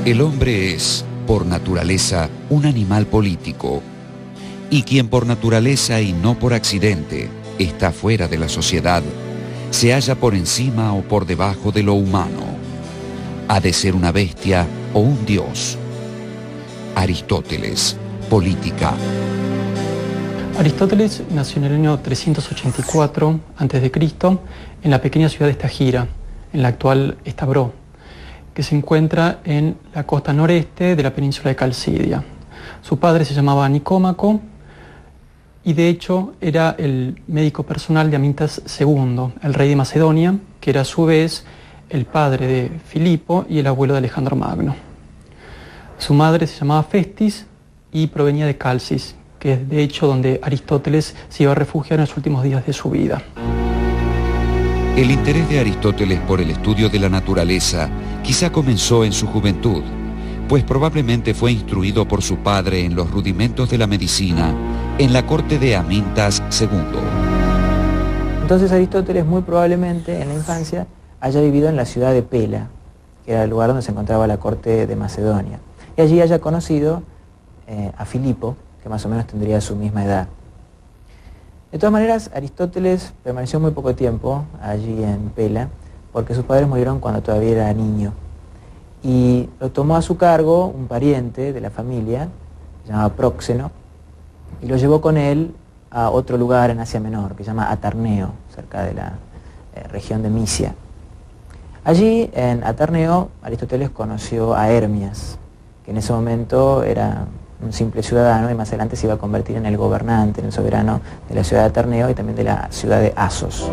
El hombre es, por naturaleza, un animal político, y quien por naturaleza y no por accidente está fuera de la sociedad, se halla por encima o por debajo de lo humano. Ha de ser una bestia o un dios. Aristóteles, Política. Aristóteles nació en el año 384 a.C. en la pequeña ciudad de Estagira, en la actual Estabró, que se encuentra en la costa noreste de la península de Calcidia. Su padre se llamaba Nicómaco y de hecho era el médico personal de Amintas II, el rey de Macedonia, que era a su vez el padre de Filipo y el abuelo de Alejandro Magno. Su madre se llamaba Festis y provenía de Calcis, que es de hecho donde Aristóteles se iba a refugiar en los últimos días de su vida. El interés de Aristóteles por el estudio de la naturaleza quizá comenzó en su juventud, pues probablemente fue instruido por su padre en los rudimentos de la medicina en la corte de Amintas II. Entonces Aristóteles muy probablemente en la infancia haya vivido en la ciudad de Pela, que era el lugar donde se encontraba la corte de Macedonia, y allí haya conocido a Filipo, que más o menos tendría su misma edad. De todas maneras, Aristóteles permaneció muy poco tiempo allí en Pela, porque sus padres murieron cuando todavía era niño. Y lo tomó a su cargo un pariente de la familia, se llamaba Próxeno, y lo llevó con él a otro lugar en Asia Menor, que se llama Atarneo, cerca de la región de Misia. Allí, en Atarneo, Aristóteles conoció a Hermias, que en ese momento era un simple ciudadano y más adelante se iba a convertir en el gobernante, en el soberano de la ciudad de Atarneo y también de la ciudad de Asos.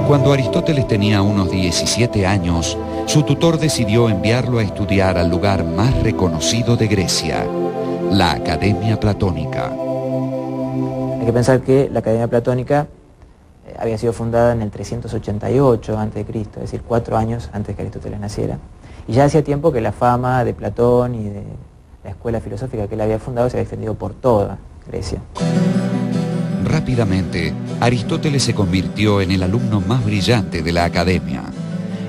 Cuando Aristóteles tenía unos 17 años, su tutor decidió enviarlo a estudiar al lugar más reconocido de Grecia, la Academia Platónica. Hay que pensar que la Academia Platónica había sido fundada en el 388 a.C., es decir, 4 años antes que Aristóteles naciera. Y ya hacía tiempo que la fama de Platón y de la escuela filosófica que él había fundado se había extendido por toda Grecia. Rápidamente, Aristóteles se convirtió en el alumno más brillante de la academia.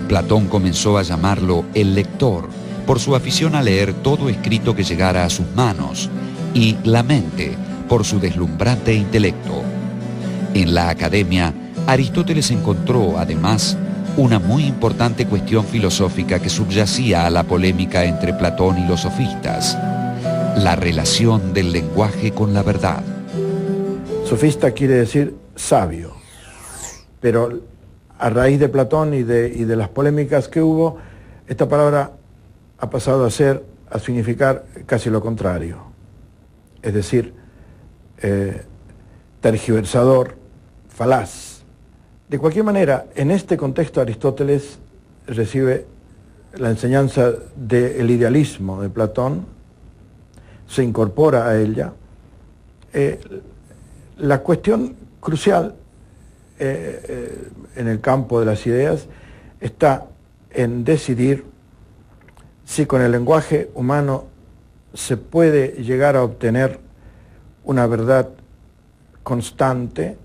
Platón comenzó a llamarlo el lector, por su afición a leer todo escrito que llegara a sus manos, y la mente, por su deslumbrante intelecto. En la academia, Aristóteles encontró, además, una muy importante cuestión filosófica que subyacía a la polémica entre Platón y los sofistas: la relación del lenguaje con la verdad. Sofista quiere decir sabio, pero a raíz de Platón y de las polémicas que hubo, esta palabra ha pasado a significar casi lo contrario, es decir, tergiversador, falaz. De cualquier manera, en este contexto Aristóteles recibe la enseñanza del idealismo de Platón, se incorpora a ella. La cuestión crucial en el campo de las ideas está en decidir si con el lenguaje humano se puede llegar a obtener una verdad constante,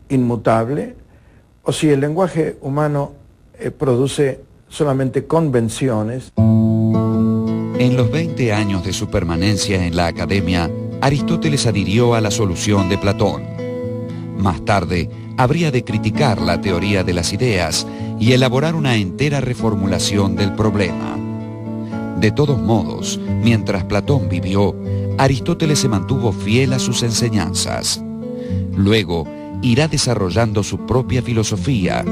inmutable, o si el lenguaje humano produce solamente convenciones. En los 20 años de su permanencia en la academia, Aristóteles adhirió a la solución de Platón. Más tarde, habría de criticar la teoría de las ideas y elaborar una entera reformulación del problema. De todos modos, mientras Platón vivió, Aristóteles se mantuvo fiel a sus enseñanzas. Luego, irá desarrollando su propia filosofía,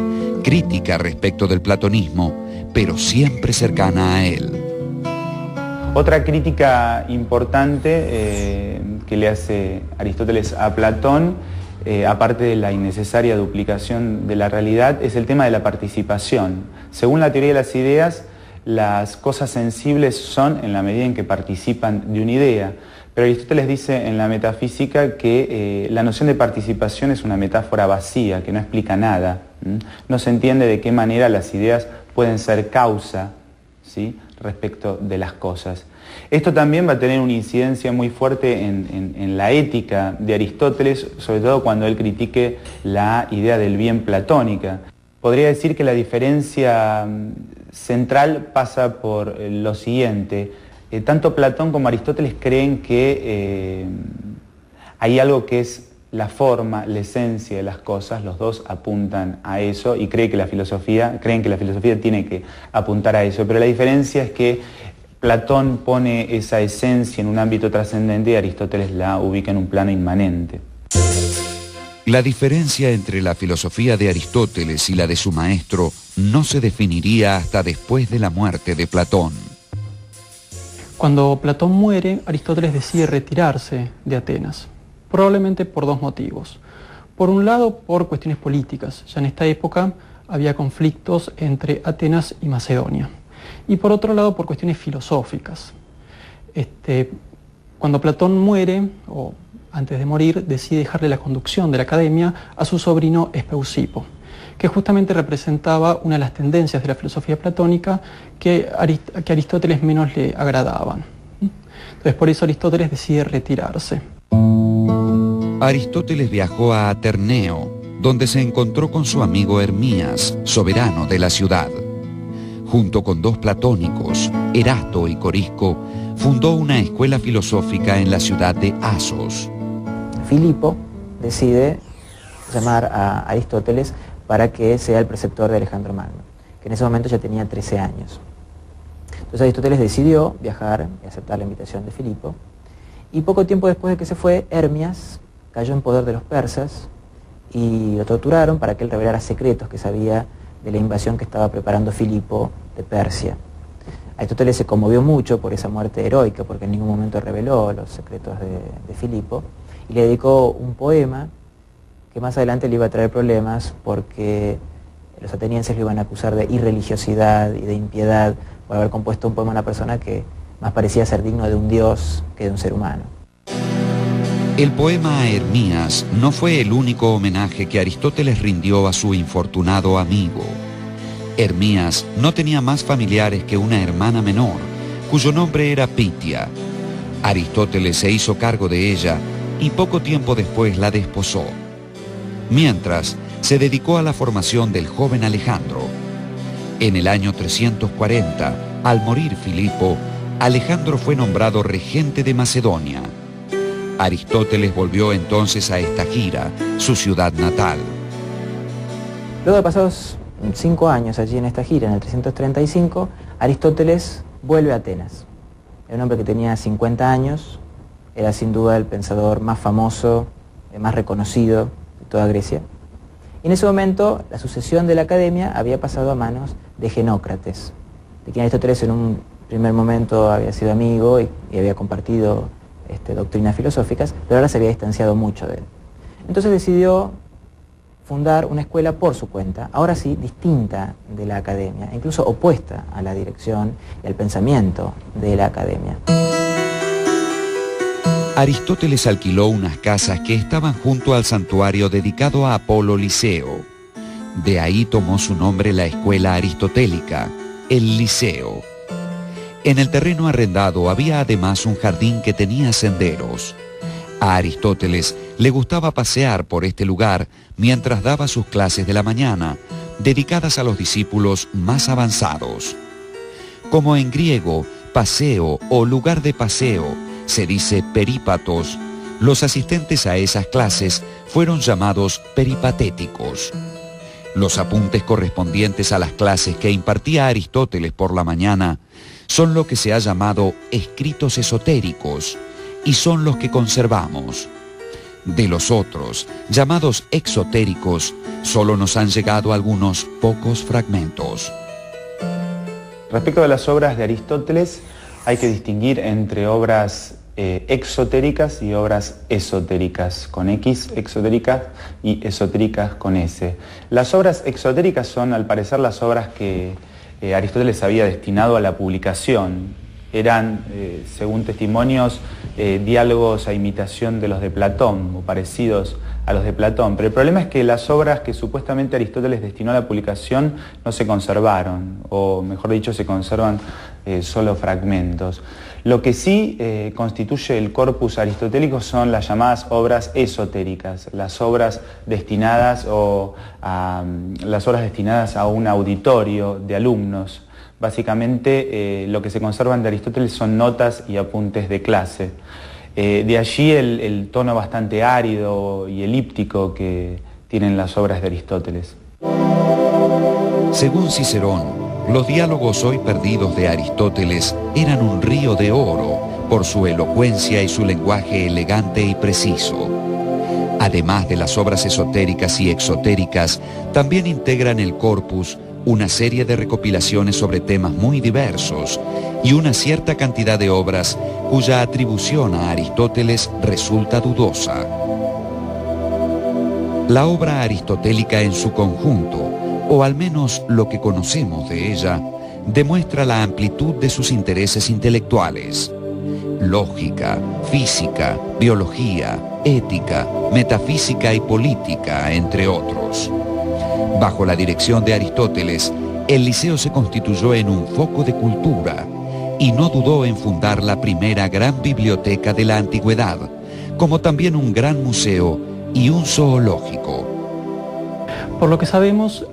crítica respecto del platonismo, pero siempre cercana a él. Otra crítica importante que le hace Aristóteles a Platón, aparte de la innecesaria duplicación de la realidad, es el tema de la participación. Según la teoría de las ideas, las cosas sensibles son en la medida en que participan de una idea. Pero Aristóteles dice en la metafísica que la noción de participación es una metáfora vacía, que no explica nada. No se entiende de qué manera las ideas pueden ser causa, ¿sí?, respecto de las cosas. Esto también va a tener una incidencia muy fuerte en la ética de Aristóteles, sobre todo cuando él critique la idea del bien platónica. podría decir que la diferencia central pasa por lo siguiente. Tanto Platón como Aristóteles creen que hay algo que es la forma, la esencia de las cosas, los dos apuntan a eso y creen que la filosofía tiene que apuntar a eso, pero la diferencia es que Platón pone esa esencia en un ámbito trascendente y Aristóteles la ubica en un plano inmanente. La diferencia entre la filosofía de Aristóteles y la de su maestro no se definiría hasta después de la muerte de Platón. Cuando Platón muere, Aristóteles decide retirarse de Atenas, probablemente por dos motivos. Por un lado, por cuestiones políticas. Ya en esta época había conflictos entre Atenas y Macedonia. Y por otro lado, por cuestiones filosóficas. Cuando Platón muere, o antes de morir, decide dejarle la conducción de la academia a su sobrino Espeusipo, que justamente representaba una de las tendencias de la filosofía platónica que a Aristóteles menos le agradaban. Entonces, por eso Aristóteles decide retirarse. Aristóteles viajó a Aterneo, donde se encontró con su amigo Hermías, soberano de la ciudad. Junto con dos platónicos, Erasto y Corisco, fundó una escuela filosófica en la ciudad de Asos. Filipo decide llamar a Aristóteles para que sea el preceptor de Alejandro Magno, que en ese momento ya tenía 13 años. Entonces Aristóteles decidió viajar y aceptar la invitación de Filipo, y poco tiempo después de que se fue, Hermias cayó en poder de los persas y lo torturaron para que él revelara secretos que sabía de la invasión que estaba preparando Filipo de Persia. Aristóteles se conmovió mucho por esa muerte heroica, porque en ningún momento reveló los secretos de Filipo, y le dedicó un poema que más adelante le iba a traer problemas porque los atenienses lo iban a acusar de irreligiosidad y de impiedad por haber compuesto un poema a una persona que más parecía ser digno de un dios que de un ser humano. El poema a Hermías no fue el único homenaje que Aristóteles rindió a su infortunado amigo. Hermías no tenía más familiares que una hermana menor, cuyo nombre era Pitia. Aristóteles se hizo cargo de ella y poco tiempo después la desposó. Mientras, se dedicó a la formación del joven Alejandro. En el año 340, al morir Filipo, Alejandro fue nombrado regente de Macedonia. Aristóteles volvió entonces a Estagira, su ciudad natal. Luego de pasados 5 años allí en Estagira, en el 335, Aristóteles vuelve a Atenas. Era un hombre que tenía 50 años, era sin duda el pensador más famoso, más reconocido de toda Grecia. Y en ese momento la sucesión de la academia había pasado a manos de Genócrates, de quien Aristóteles en un primer momento había sido amigo y había compartido doctrinas filosóficas, pero ahora se había distanciado mucho de él. Entonces decidió fundar una escuela por su cuenta, ahora sí distinta de la academia, incluso opuesta a la dirección y al pensamiento de la academia. Aristóteles alquiló unas casas que estaban junto al santuario dedicado a Apolo Liceo. De ahí tomó su nombre la escuela aristotélica, el Liceo. En el terreno arrendado había además un jardín que tenía senderos. A Aristóteles le gustaba pasear por este lugar mientras daba sus clases de la mañana, dedicadas a los discípulos más avanzados. Como en griego, paseo o lugar de paseo se dice perípatos, los asistentes a esas clases fueron llamados peripatéticos. Los apuntes correspondientes a las clases que impartía Aristóteles por la mañana son lo que se ha llamado escritos esotéricos y son los que conservamos. De los otros, llamados exotéricos, solo nos han llegado algunos pocos fragmentos. Respecto a las obras de Aristóteles, hay que distinguir entre obras exotéricas y obras esotéricas, con X, exotéricas, y esotéricas con S. Las obras exotéricas son, al parecer, las obras que Aristóteles había destinado a la publicación, eran, según testimonios, diálogos a imitación de los de Platón, o parecidos a los de Platón. Pero el problema es que las obras que supuestamente Aristóteles destinó a la publicación no se conservaron, o mejor dicho, se conservan solo fragmentos. Lo que sí constituye el corpus aristotélico son las llamadas obras esotéricas, las obras destinadas a un auditorio de alumnos. Básicamente lo que se conservan de Aristóteles son notas y apuntes de clase. De allí el tono bastante árido y elíptico que tienen las obras de Aristóteles. Según Cicerón, los diálogos hoy perdidos de Aristóteles eran un río de oro por su elocuencia y su lenguaje elegante y preciso. Además de las obras esotéricas y exotéricas, también integran el corpus una serie de recopilaciones sobre temas muy diversos y una cierta cantidad de obras cuya atribución a Aristóteles resulta dudosa. La obra aristotélica en su conjunto, o al menos lo que conocemos de ella, demuestra la amplitud de sus intereses intelectuales. Lógica, física, biología, ética, metafísica y política, entre otros. Bajo la dirección de Aristóteles, el Liceo se constituyó en un foco de cultura y no dudó en fundar la primera gran biblioteca de la antigüedad, como también un gran museo y un zoológico. Por lo que sabemos,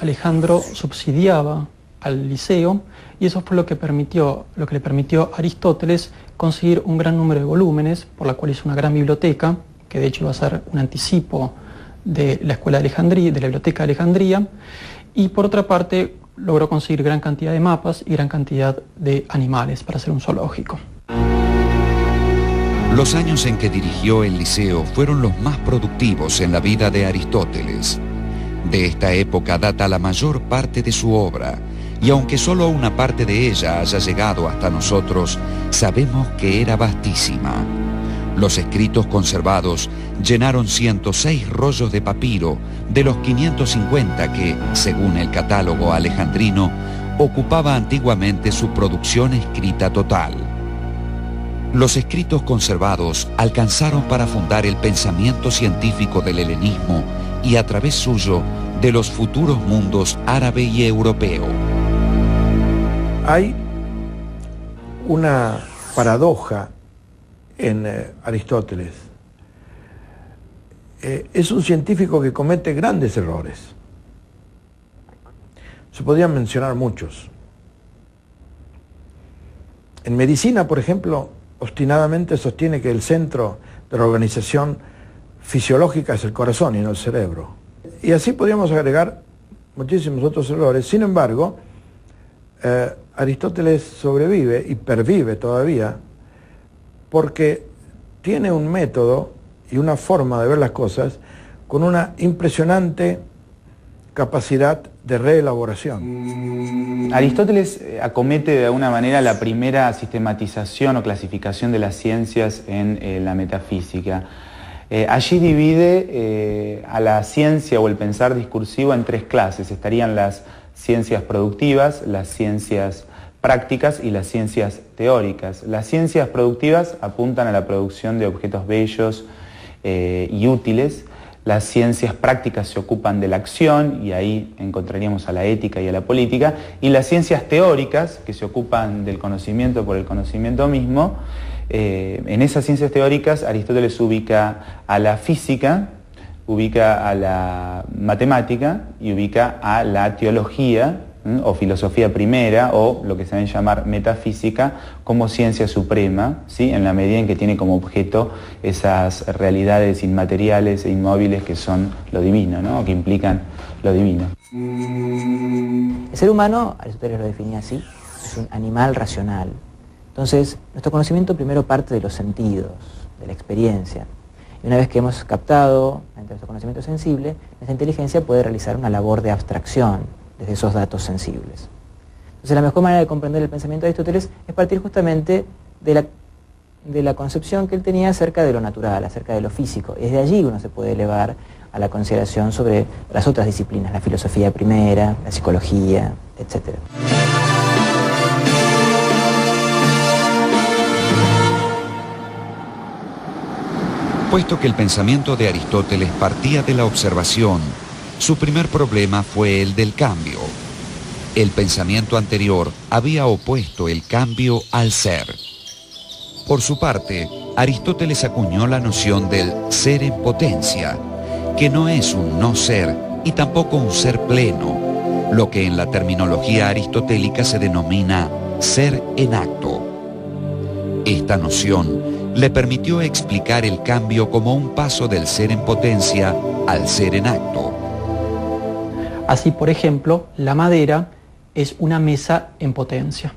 Alejandro subsidiaba al Liceo y eso fue lo que le permitió a Aristóteles conseguir un gran número de volúmenes, por la cual hizo una gran biblioteca, que de hecho iba a ser un anticipo de la Escuela de Alejandría, de la Biblioteca de Alejandría, y por otra parte logró conseguir gran cantidad de mapas y gran cantidad de animales para hacer un zoológico. Los años en que dirigió el Liceo fueron los más productivos en la vida de Aristóteles. De esta época data la mayor parte de su obra, y aunque solo una parte de ella haya llegado hasta nosotros, sabemos que era vastísima. Los escritos conservados llenaron 106 rollos de papiro de los 550 que, según el catálogo alejandrino, ocupaba antiguamente su producción escrita total. Los escritos conservados alcanzaron para fundar el pensamiento científico del helenismo y a través suyo de los futuros mundos árabe y europeo. Hay una paradoja en Aristóteles. Es un científico que comete grandes errores. Se podrían mencionar muchos. En medicina, por ejemplo, obstinadamente sostiene que el centro de la organización fisiológica es el corazón y no el cerebro. Y así podríamos agregar muchísimos otros errores. Sin embargo, Aristóteles sobrevive y pervive todavía porque tiene un método y una forma de ver las cosas con una impresionante capacidad de reelaboración. Aristóteles acomete de alguna manera la primera sistematización o clasificación de las ciencias en la metafísica. Allí divide a la ciencia o el pensar discursivo en tres clases. Estarían las ciencias productivas, las ciencias prácticas y las ciencias teóricas. Las ciencias productivas apuntan a la producción de objetos bellos y útiles. Las ciencias prácticas se ocupan de la acción y ahí encontraríamos a la ética y a la política. Y las ciencias teóricas, que se ocupan del conocimiento por el conocimiento mismo, en esas ciencias teóricas Aristóteles ubica a la física, ubica a la matemática y ubica a la teología o filosofía primera, o lo que se debe llamar metafísica, como ciencia suprema, ¿sí? En la medida en que tiene como objeto esas realidades inmateriales e inmóviles que son lo divino, ¿no? O que implican lo divino. El ser humano, Aristóteles lo definía así, es un animal racional. Entonces, nuestro conocimiento primero parte de los sentidos, de la experiencia. Y una vez que hemos captado entre nuestro conocimiento sensible, nuestra inteligencia puede realizar una labor de abstracción desde esos datos sensibles. Entonces, la mejor manera de comprender el pensamiento de Aristóteles es partir justamente de la concepción que él tenía acerca de lo natural, acerca de lo físico. Y desde allí uno se puede elevar a la consideración sobre las otras disciplinas, la filosofía primera, la psicología, etc. Puesto que el pensamiento de Aristóteles partía de la observación, su primer problema fue el del cambio. El pensamiento anterior había opuesto el cambio al ser. Por su parte, Aristóteles acuñó la noción del ser en potencia, que no es un no ser y tampoco un ser pleno, lo que en la terminología aristotélica se denomina ser en acto. Esta noción le permitió explicar el cambio como un paso del ser en potencia al ser en acto. Así, por ejemplo, la madera es una mesa en potencia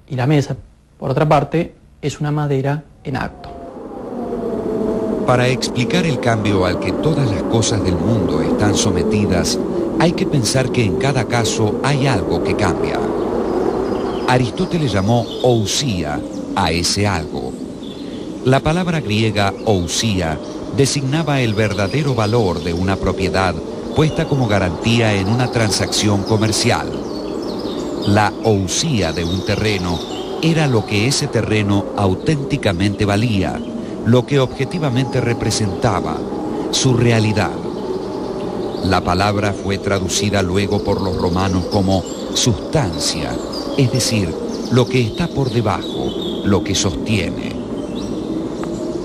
y la mesa, por otra parte, es una madera en acto. Para explicar el cambio al que todas las cosas del mundo están sometidas, hay que pensar que en cada caso hay algo que cambia. Aristóteles llamó ousia a ese algo. La palabra griega ousia designaba el verdadero valor de una propiedad puesta como garantía en una transacción comercial. La ousia de un terreno era lo que ese terreno auténticamente valía, lo que objetivamente representaba, su realidad. La palabra fue traducida luego por los romanos como sustancia, es decir, lo que está por debajo, lo que sostiene.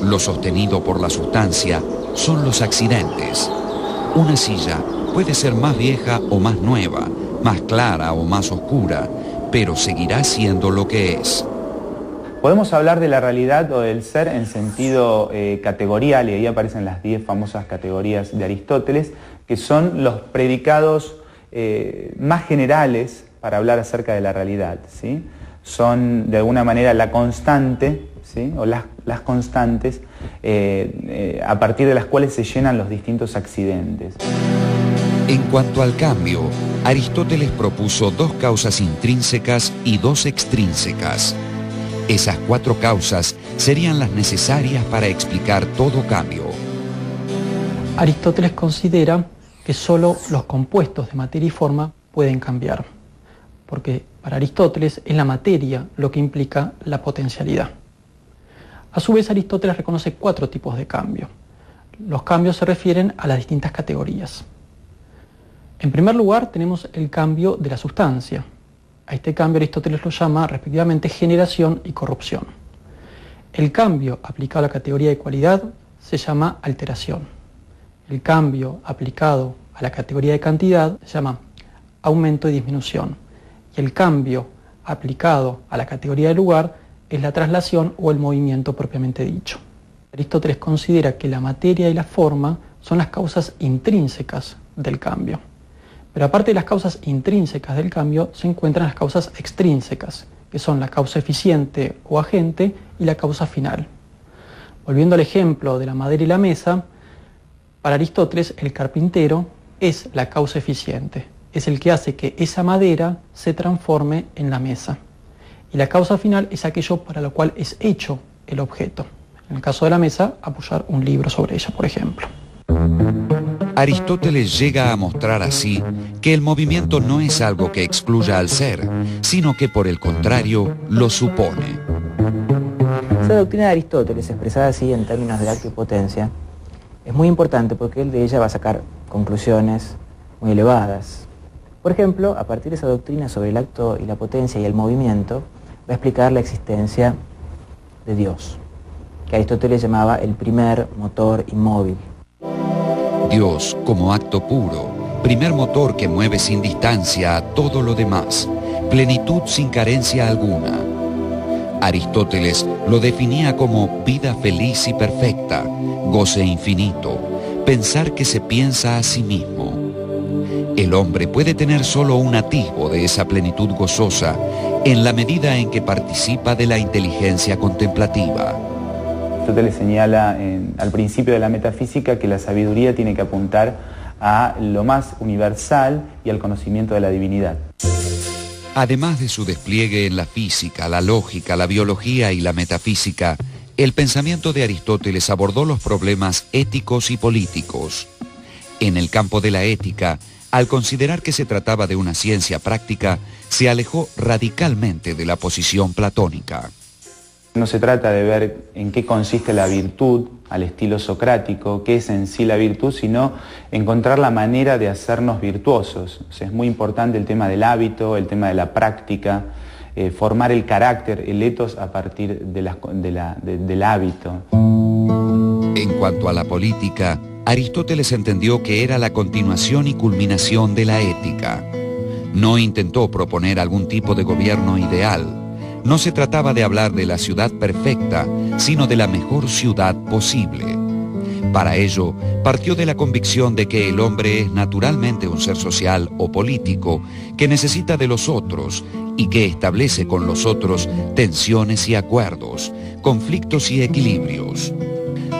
Lo sostenido por la sustancia son los accidentes. Una silla puede ser más vieja o más nueva, más clara o más oscura, pero seguirá siendo lo que es. Podemos hablar de la realidad o del ser en sentido categorial, y ahí aparecen las 10 famosas categorías de Aristóteles, que son los predicados más generales para hablar acerca de la realidad, ¿sí? Son de alguna manera la constante, ¿sí? O las constantes a partir de las cuales se llenan los distintos accidentes. En cuanto al cambio, Aristóteles propuso 2 causas intrínsecas y 2 extrínsecas. Esas 4 causas serían las necesarias para explicar todo cambio. Aristóteles considera que solo los compuestos de materia y forma pueden cambiar, porque para Aristóteles es la materia lo que implica la potencialidad. A su vez, Aristóteles reconoce 4 tipos de cambio. Los cambios se refieren a las distintas categorías. En primer lugar, tenemos el cambio de la sustancia. A este cambio Aristóteles lo llama respectivamente generación y corrupción. El cambio aplicado a la categoría de cualidad se llama alteración. El cambio aplicado a la categoría de cantidad se llama aumento y disminución. Y el cambio aplicado a la categoría de lugar es la traslación o el movimiento propiamente dicho. Aristóteles considera que la materia y la forma son las causas intrínsecas del cambio. Pero aparte de las causas intrínsecas del cambio, se encuentran las causas extrínsecas, que son la causa eficiente o agente y la causa final. Volviendo al ejemplo de la madera y la mesa, para Aristóteles el carpintero es la causa eficiente, es el que hace que esa madera se transforme en la mesa. Y la causa final es aquello para lo cual es hecho el objeto. En el caso de la mesa, apoyar un libro sobre ella, por ejemplo. Aristóteles llega a mostrar así que el movimiento no es algo que excluya al ser, sino que por el contrario lo supone. Esa doctrina de Aristóteles, expresada así en términos de acto y potencia, es muy importante porque él de ella va a sacar conclusiones muy elevadas. Por ejemplo, a partir de esa doctrina sobre el acto y la potencia y el movimiento, va a explicar la existencia de Dios, que Aristóteles llamaba el primer motor inmóvil. Dios como acto puro, primer motor que mueve sin distancia a todo lo demás, plenitud sin carencia alguna. Aristóteles lo definía como vida feliz y perfecta, goce infinito, pensar que se piensa a sí mismo. El hombre puede tener solo un atisbo de esa plenitud gozosa en la medida en que participa de la inteligencia contemplativa. Aristóteles señala al principio de la metafísica que la sabiduría tiene que apuntar a lo más universal y al conocimiento de la divinidad. Además de su despliegue en la física, la lógica, la biología y la metafísica, el pensamiento de Aristóteles abordó los problemas éticos y políticos. En el campo de la ética, al considerar que se trataba de una ciencia práctica, se alejó radicalmente de la posición platónica. No se trata de ver en qué consiste la virtud al estilo socrático, qué es en sí la virtud, sino encontrar la manera de hacernos virtuosos. O sea, es muy importante el tema del hábito, el tema de la práctica, formar el carácter, el ethos a partir del hábito. En cuanto a la política, Aristóteles entendió que era la continuación y culminación de la ética. No intentó proponer algún tipo de gobierno ideal. No se trataba de hablar de la ciudad perfecta, sino de la mejor ciudad posible. Para ello, partió de la convicción de que el hombre es naturalmente un ser social o político que necesita de los otros y que establece con los otros tensiones y acuerdos, conflictos y equilibrios.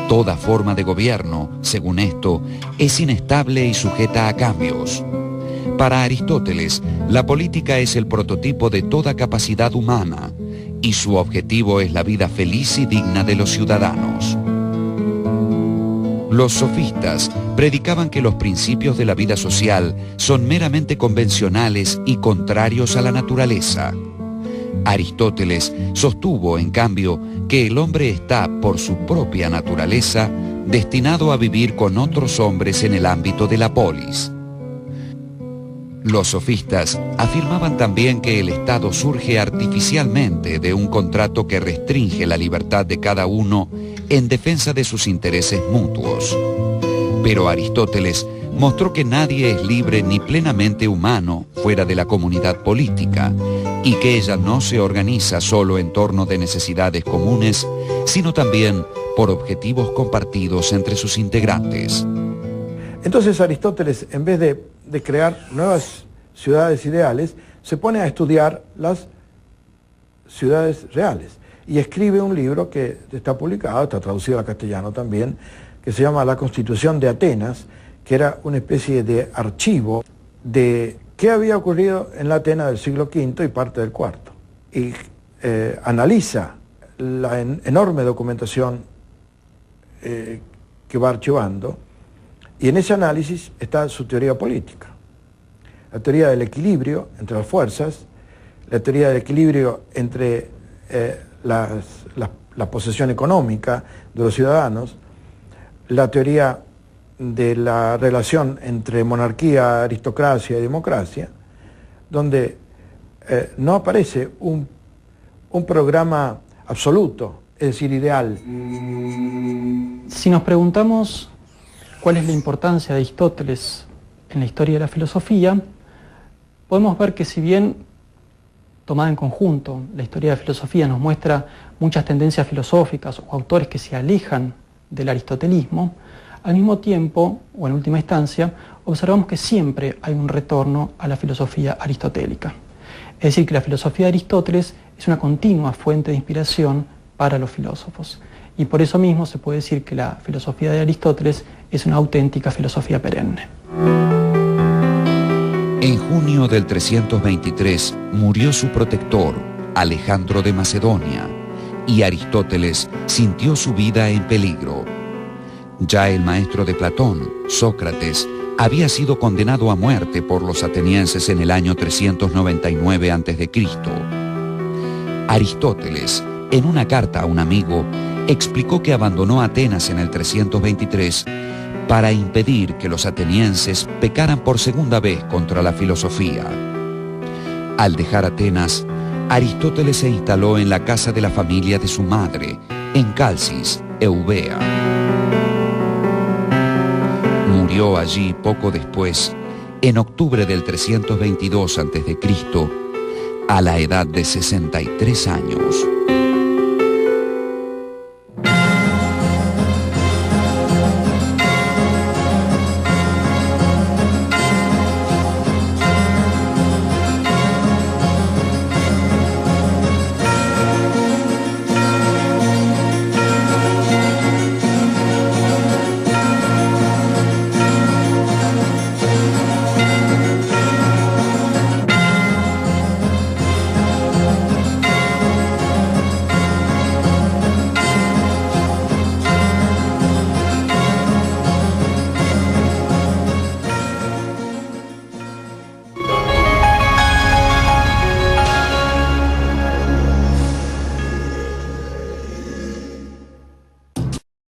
Toda forma de gobierno, según esto, es inestable y sujeta a cambios. Para Aristóteles, la política es el prototipo de toda capacidad humana y su objetivo es la vida feliz y digna de los ciudadanos. Los sofistas predicaban que los principios de la vida social son meramente convencionales y contrarios a la naturaleza. Aristóteles sostuvo, en cambio, que el hombre está, por su propia naturaleza, destinado a vivir con otros hombres en el ámbito de la polis. Los sofistas afirmaban también que el Estado surge artificialmente de un contrato que restringe la libertad de cada uno en defensa de sus intereses mutuos. Pero Aristóteles mostró que nadie es libre ni plenamente humano fuera de la comunidad política y que ella no se organiza solo en torno de necesidades comunes, sino también por objetivos compartidos entre sus integrantes. Entonces Aristóteles, en vez de crear nuevas ciudades ideales, se pone a estudiar las ciudades reales y escribe un libro que está publicado, está traducido al castellano también, que se llama La Constitución de Atenas, que era una especie de archivo de qué había ocurrido en la Atenas del siglo V y parte del IV. Y analiza la enorme documentación que va archivando, y en ese análisis está su teoría política. La teoría del equilibrio entre las fuerzas, la teoría del equilibrio entre la posesión económica de los ciudadanos, la teoría de la relación entre monarquía, aristocracia y democracia, donde no aparece un programa absoluto, es decir, ideal. Si nos preguntamos cuál es la importancia de Aristóteles en la historia de la filosofía, podemos ver que si bien tomada en conjunto, la historia de la filosofía nos muestra muchas tendencias filosóficas o autores que se alejan del aristotelismo, al mismo tiempo, o en última instancia, observamos que siempre hay un retorno a la filosofía aristotélica. Es decir, que la filosofía de Aristóteles es una continua fuente de inspiración para los filósofos. Y por eso mismo se puede decir que la filosofía de Aristóteles es una auténtica filosofía perenne. En junio del 323 murió su protector, Alejandro de Macedonia, y Aristóteles sintió su vida en peligro. Ya el maestro de Platón, Sócrates, había sido condenado a muerte por los atenienses en el año 399 a.C. Aristóteles, en una carta a un amigo, explicó que abandonó Atenas en el 323 para impedir que los atenienses pecaran por segunda vez contra la filosofía. Al dejar Atenas, Aristóteles se instaló en la casa de la familia de su madre, en Calcis, Eubea. Murió allí poco después, en octubre del 322 a.C., a la edad de 63 años.